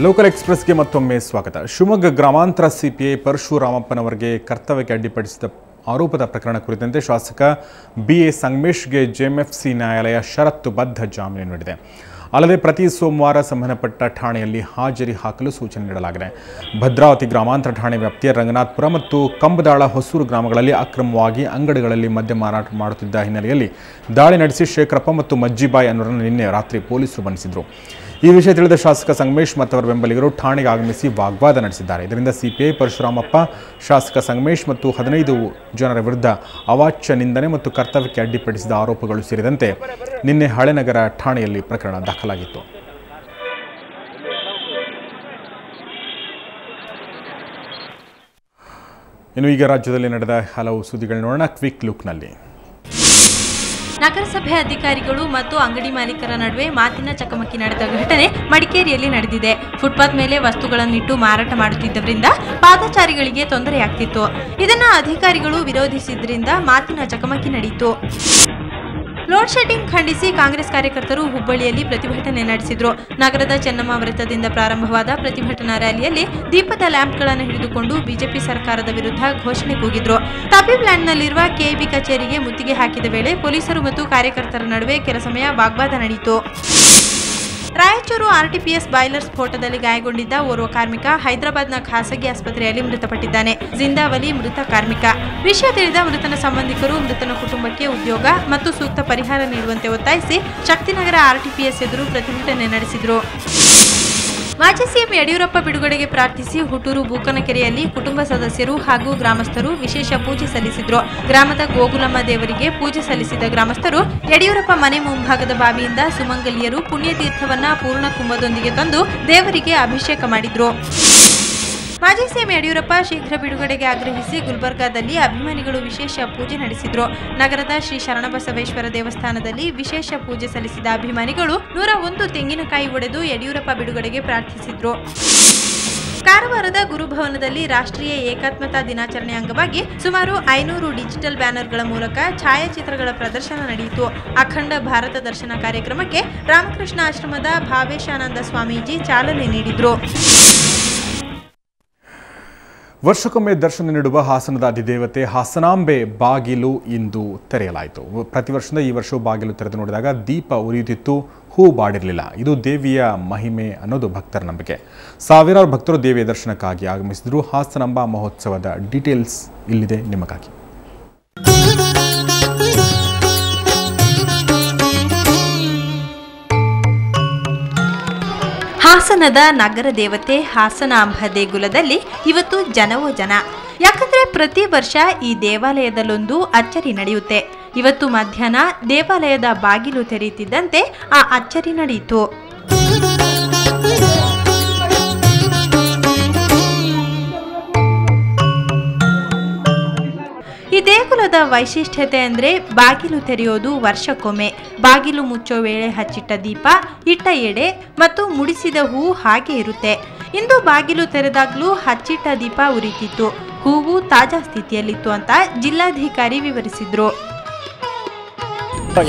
Local ಎಕ್ಸ್‌ಪ್ರೆಸ್‌ಗೆ ಮತ್ತೊಮ್ಮೆ ಸ್ವಾಗತ. ಶಿವಮೊಗ್ಗ ಗ್ರಾಮಾಂತರ ಸಿಪಿಐ ಪರಶುರಾಮಪ್ಪನವರಿಗೆ ಕರ್ತವ್ಯಕ್ಕೆ ಅಡ್ಡಿಪಡಿಸಿದ ಆರೋಪದ ಪ್ರಕರಣ ಕುರಿತಂತೆ ಶಾಸಕ ಬಿಎ ಸಂಗಮೇಶ್ಗೆ ಜೆಎಂಎಫ್ಸಿ ನ್ಯಾಯಾಲಯ ಷರತ್ತುಬದ್ಧ ಜಾಮೀನು ನೀಡಿದೆ. ಅಲ್ಲದೆ ಪ್ರತಿ ಸೋಮವಾರ ಸಂಬಂಧಪಟ್ಟ ಠಾಣೆಯಲ್ಲಿ ಹಾಜರಿ ಹಾಕಲು ಸೂಚನೆ ನೀಡಲಾಗಿದೆ. ಭದ್ರಾವತಿ ಗ್ರಾಮಾಂತರ ಠಾಣೆ ವ್ಯಾಪ್ತಿಯ ರಂಗನಾಥಪುರ ಮತ್ತು ಕಂಬದಾಳ ಹೊಸೂರು ಗ್ರಾಮಗಳಲ್ಲಿ ಅಕ್ರಮವಾಗಿ ಅಂಗಡಿಗಳಲ್ಲಿ ಮದ್ಯ ಮಾರಾಟ ಮಾಡುತ್ತಿದ್ದ ಹಿನ್ನೆಲೆಯಲ್ಲಿ ದಾಳಿ ನಡೆಸಿ ಶೇಖರಪ್ಪ ಮತ್ತು ಮಜ್ಜಿಬಾಯಿ ಅನ್ನೋರನ್ನು ನಿನ್ನೆ ರಾತ್ರಿ ಪೊಲೀಸರು ಬಂಧಿಸಿದರು. ಈ ವಿಷಯ ತಿಳಿದ ಶಾಸಕ ಸಂಗಮೇಶ್ ಮತ್ತು ಅವರ ಬೆಂಬಲಿಗರು ಠಾಣೆಗೆ ಆಗಮಿಸಿ ವಾಗ್ವಾದ ನಡೆಸಿದ್ದಾರೆ. ಇದರಿಂದ ಸಿಪಿಐ ಪರಶುರಾಮಪ್ಪ, ಶಾಸಕ ಸಂಗಮೇಶ್ ಮತ್ತು 15 ಜನರ ವಿರುದ್ಧ ಅವಾಚ್ಯ ನಿಂದನೆ ಮತ್ತು ಕರ್ತವ್ಯಕ್ಕೆ ಅಡ್ಡಿಪಡಿಸಿದ ಆರೋಪಗಳು ಸೇರಿದಂತೆ ನಿನ್ನೆ ಹಳೆನಗರ ಠಾಣೆಯಲ್ಲಿ ಪ್ರಕರಣ ದಾಖಲಾಗಿತ್ತು. ಇನ್ನು ಈಗ ರಾಜ್ಯದಲ್ಲಿ ನಡೆದ ಹಲವು ಸುದ್ದಿಗಳು ನೋಡೋಣ ಕ್ವಿಕ್ ಲುಕ್ನಲ್ಲಿ. ನಗರಸಭೆ ಅಧಿಕಾರಿಗಳು ಮತ್ತು ಅಂಗಡಿ ಮಾಲೀಕರ ನಡುವೆ ಮಾತಿನ ಚಕಮಕಿ ನಡೆದ ಘಟನೆ ಮಡಿಕೇರಿಯಲ್ಲಿ ನಡೆದಿದೆ. ಫುಟ್ಪಾತ್ ಮೇಲೆ ವಸ್ತುಗಳನ್ನಿಟ್ಟು ಮಾರಾಟ ಮಾಡುತ್ತಿದ್ದರಿಂದ ಪಾದಚಾರಿಗಳಿಗೆ ತೊಂದರೆಯಾಗ್ತಿತ್ತು. ಇದನ್ನು ಅಧಿಕಾರಿಗಳು ವಿರೋಧಿಸಿದ್ರಿಂದ ಮಾತಿನ ಚಕಮಕಿ ನಡೆಯಿತು. ಲೋಡ್ ಶೆಡ್ಡಿಂಗ್ ಖಂಡಿಸಿ ಕಾಂಗ್ರೆಸ್ ಕಾರ್ಯಕರ್ತರು ಹುಬ್ಬಳ್ಳಿಯಲ್ಲಿ ಪ್ರತಿಭಟನೆ ನಡೆಸಿದರು. ನಗರದ ಚೆನ್ನಮ್ಮ ವೃತ್ತದಿಂದ ಪ್ರಾರಂಭವಾದ ಪ್ರತಿಭಟನಾ ರ್ಯಾಲಿಯಲ್ಲಿ ದೀಪದ ಲ್ಯಾಂಪ್ಗಳನ್ನು ಹಿಡಿದುಕೊಂಡು ಬಿಜೆಪಿ ಸರ್ಕಾರದ ವಿರುದ್ಧ ಘೋಷಣೆ ಕೂಗಿದ್ರು. ತಬೀಬ್ ಲ್ಯಾಂಡ್ನಲ್ಲಿರುವ ಕೆಇಬಿ ಕಚೇರಿಗೆ ಮುತ್ತಿಗೆ ಹಾಕಿದ ವೇಳೆ ಪೊಲೀಸರು ಮತ್ತು ಕಾರ್ಯಕರ್ತರ ನಡುವೆ ಕೆಲ ಸಮಯ ವಾಗ್ವಾದ ನಡೆಯಿತು. ರಾಯಚೂರು ಆರ್ಟಿಪಿಎಸ್ ಬಾಯ್ಲರ್ ಸ್ಫೋಟದಲ್ಲಿ ಗಾಯಗೊಂಡಿದ್ದ ಓರ್ವ ಕಾರ್ಮಿಕ ಹೈದರಾಬಾದ್ನ ಖಾಸಗಿ ಆಸ್ಪತ್ರೆಯಲ್ಲಿ ಮೃತಪಟ್ಟಿದ್ದಾನೆ. ಜಿಂದಾವಲಿ ಮೃತ ಕಾರ್ಮಿಕ. ವಿಷಯ ತಿಳಿದ ಮೃತನ ಸಂಬಂಧಿಕರು ಮೃತನ ಕುಟುಂಬಕ್ಕೆ ಉದ್ಯೋಗ ಮತ್ತು ಸೂಕ್ತ ಪರಿಹಾರ ನೀಡುವಂತೆ ಒತ್ತಾಯಿಸಿ ಶಕ್ತಿನಗರ ಆರ್ಟಿಪಿಎಸ್ ಎದುರು ಪ್ರತಿಭಟನೆ ನಡೆಸಿದರು. ಮಾಜಿ ಸಿಎಂ ಯಡಿಯೂರಪ್ಪ ಬಿಡುಗಡೆಗೆ ಪ್ರಾರ್ಥಿಸಿ ಹುಟ್ಟೂರು ಬೂಕನಕೆರೆಯಲ್ಲಿ ಕುಟುಂಬ ಸದಸ್ಯರು ಹಾಗೂ ಗ್ರಾಮಸ್ಥರು ವಿಶೇಷ ಪೂಜೆ ಸಲ್ಲಿಸಿದ್ರು. ಗ್ರಾಮದ ಗೋಗುಲಮ್ಮ ದೇವರಿಗೆ ಪೂಜೆ ಸಲ್ಲಿಸಿದ ಗ್ರಾಮಸ್ಥರು ಯಡಿಯೂರಪ್ಪ ಮನೆ ಮುಂಭಾಗದ ಬಾವಿಯಿಂದ ಸುಮಂಗಲಿಯರು ಪುಣ್ಯತೀರ್ಥವನ್ನ ಪೂರ್ಣ ಕುಂಭದೊಂದಿಗೆ ತಂದು ದೇವರಿಗೆ ಅಭಿಷೇಕ ಮಾಡಿದ್ರು. ಮಾಜಿ ಸಿಎಂ ಯಡಿಯೂರಪ್ಪ ಶೀಘ್ರ ಬಿಡುಗಡೆಗೆ ಆಗ್ರಹಿಸಿ ಗುಲ್ಬರ್ಗಾದಲ್ಲಿ ಅಭಿಮಾನಿಗಳು ವಿಶೇಷ ಪೂಜೆ ನಡೆಸಿದ್ರು. ನಗರದ ಶ್ರೀ ಶರಣಬಸವೇಶ್ವರ ದೇವಸ್ಥಾನದಲ್ಲಿ ವಿಶೇಷ ಪೂಜೆ ಸಲ್ಲಿಸಿದ ಅಭಿಮಾನಿಗಳು 101 ತೆಂಗಿನಕಾಯಿ ಒಡೆದು ಯಡಿಯೂರಪ್ಪ ಬಿಡುಗಡೆಗೆ ಪ್ರಾರ್ಥಿಸಿದ್ರು. ಕಾರವಾರದ ಗುರುಭವನದಲ್ಲಿ ರಾಷ್ಟ್ರೀಯ ಏಕಾತ್ಮತಾ ದಿನಾಚರಣೆ ಅಂಗವಾಗಿ ಸುಮಾರು 500 ಡಿಜಿಟಲ್ ಬ್ಯಾನರ್ಗಳ ಮೂಲಕ ಛಾಯಾಚಿತ್ರಗಳ ಪ್ರದರ್ಶನ ನಡೆಯಿತು. ಅಖಂಡ ಭಾರತ ದರ್ಶನ ಕಾರ್ಯಕ್ರಮಕ್ಕೆ ರಾಮಕೃಷ್ಣ ಆಶ್ರಮದ ಭಾವೇಶಾನಂದ ಸ್ವಾಮೀಜಿ ಚಾಲನೆ ನೀಡಿದ್ರು. ವರ್ಷಕ್ಕೊಮ್ಮೆ ದರ್ಶನ ನೀಡುವ ಹಾಸನದ ಅಧಿದೇವತೆ ಹಾಸನಾಂಬೆ ಬಾಗಿಲು ಇಂದು ತೆರೆಯಲಾಯಿತು. ಪ್ರತಿ ವರ್ಷದ ಈ ವರ್ಷವೂ ಬಾಗಿಲು ತೆರೆದು ನೋಡಿದಾಗ ದೀಪ ಉರಿಯುತ್ತಿತ್ತು, ಹೂ ಬಾಡಿರಲಿಲ್ಲ. ಇದು ದೇವಿಯ ಮಹಿಮೆ ಅನ್ನೋದು ಭಕ್ತರ ನಂಬಿಕೆ. ಸಾವಿರಾರು ಭಕ್ತರು ದೇವಿಯ ದರ್ಶನಕ್ಕಾಗಿ ಆಗಮಿಸಿದರು. ಹಾಸನಾಂಬ ಮಹೋತ್ಸವದ ಡೀಟೇಲ್ಸ್ ಇಲ್ಲಿದೆ ನಿಮಗಾಗಿ. ಹಾಸನದ ನಗರ ದೇವತೆ ಹಾಸನಾಂಬ ದೇಗುಲದಲ್ಲಿ ಇವತ್ತು ಜನವೋ ಜನ. ಯಾಕಂದ್ರೆ ಪ್ರತಿ ವರ್ಷ ಈ ದೇವಾಲಯದಲ್ಲೊಂದು ಅಚ್ಚರಿ ನಡೆಯುತ್ತೆ. ಇವತ್ತು ಮಧ್ಯಾಹ್ನ ದೇವಾಲಯದ ಬಾಗಿಲು ತೆರೆಯುತ್ತಿದ್ದಂತೆ ಆ ಅಚ್ಚರಿ ನಡೆಯಿತು. ಈ ದೇಗುಲದ ವೈಶಿಷ್ಟ್ಯತೆ ಅಂದ್ರೆ ಬಾಗಿಲು ತೆರೆಯೋದು ವರ್ಷಕ್ಕೊಮ್ಮೆ. ಬಾಗಿಲು ಮುಚ್ಚೋ ವೇಳೆ ಹಚ್ಚಿಟ್ಟ ದೀಪ, ಇಟ್ಟ ಎಡೆ ಮತ್ತು ಮುಡಿಸಿದ ಹೂ ಹಾಗೆ ಇರುತ್ತೆ. ಇಂದು ಬಾಗಿಲು ತೆರೆದಾಗ್ಲೂ ಹಚ್ಚಿಟ್ಟ ದೀಪ ಉರಿತಿತ್ತು. ಹೂವು ತಾಜಾ ಸ್ಥಿತಿಯಲ್ಲಿತ್ತು ಅಂತ ಜಿಲ್ಲಾಧಿಕಾರಿ ವಿವರಿಸಿದ್ರು.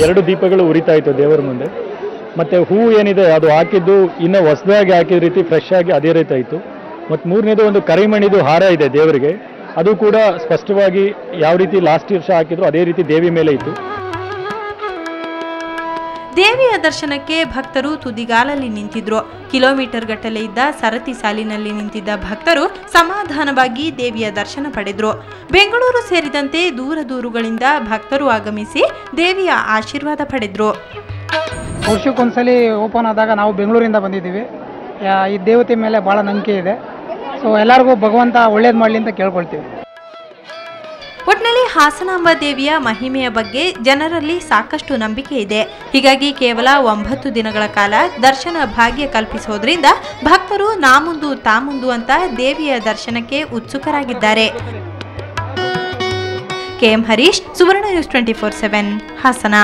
2 ದೀಪಗಳು ಉರಿತಾ ಇತ್ತು ದೇವರ ಮುಂದೆ. ಮತ್ತೆ ಹೂ ಏನಿದೆ ಅದು ಹಾಕಿದ್ದು ಇನ್ನು ಹೊಸದಾಗಿ ಹಾಕಿದ ರೀತಿ ಫ್ರೆಶ್ ಆಗಿ ಅದೇ ರೀತಿ ಇತ್ತು. ಮತ್ತು 3ನೇದು ಒಂದು ಕರಿಮಣಿದು ಹಾರ ಇದೆ ದೇವರಿಗೆ. ಅದು ಕೂಡ ಸ್ಪಷ್ಟವಾಗಿ ಯಾವ ರೀತಿ ಲಾಸ್ಟ್ ವರ್ಷ ಹಾಕಿದ್ರು ಅದೇ ರೀತಿ ದೇವಿ ಮೇಲೆ ಇತ್ತು. ದೇವಿಯ ದರ್ಶನಕ್ಕೆ ಭಕ್ತರು ತುದಿಗಾಲಲ್ಲಿ ನಿಂತಿದ್ರು. ಕಿಲೋಮೀಟರ್ ಗಟ್ಟಲೆ ಇದ್ದ ಸರತಿ ಸಾಲಿನಲ್ಲಿ ನಿಂತಿದ್ದ ಭಕ್ತರು ಸಮಾಧಾನವಾಗಿ ದೇವಿಯ ದರ್ಶನ ಪಡೆದ್ರು. ಬೆಂಗಳೂರು ಸೇರಿದಂತೆ ದೂರಗಳಿಂದ ಭಕ್ತರು ಆಗಮಿಸಿ ದೇವಿಯ ಆಶೀರ್ವಾದ ಪಡೆದ್ರು. ವರ್ಷಕ್ಕೊಂದ್ಸಲಿ ಓಪನ್ ಆದಾಗ ನಾವು ಬೆಂಗಳೂರಿಂದ ಬಂದಿದ್ದೀವಿ. ಈ ದೇವತೆ ಮೇಲೆ ಬಹಳ ನಂಬಿಕೆ ಇದೆ. ಸೊ ಎಲ್ಲರಿಗೂ ಭಗವಂತ ಒಳ್ಳೇದು ಮಾಡಲಿ ಅಂತ ಕೇಳ್ಕೊಳ್ತೀವಿ. ಒಟ್ನಲ್ಲಿ ಹಾಸನಾಂಬ ದೇವಿಯ ಮಹಿಮೆಯ ಬಗ್ಗೆ ಜನರಲ್ಲಿ ಸಾಕಷ್ಟು ನಂಬಿಕೆ ಇದೆ. ಹೀಗಾಗಿ ಕೇವಲ 9 ದಿನಗಳ ಕಾಲ ದರ್ಶನ ಭಾಗ್ಯ ಕಲ್ಪಿಸೋದ್ರಿಂದ ಭಕ್ತರು ನಾ ಮುಂದು ತಾ ಮುಂದು ಅಂತ ದೇವಿಯ ದರ್ಶನಕ್ಕೆ ಉತ್ಸುಕರಾಗಿದ್ದಾರೆ. ಕೆಎಂ ಹರೀಶ್, ಸುವರ್ಣ ನ್ಯೂಸ್ 24/7 ಹಾಸನ.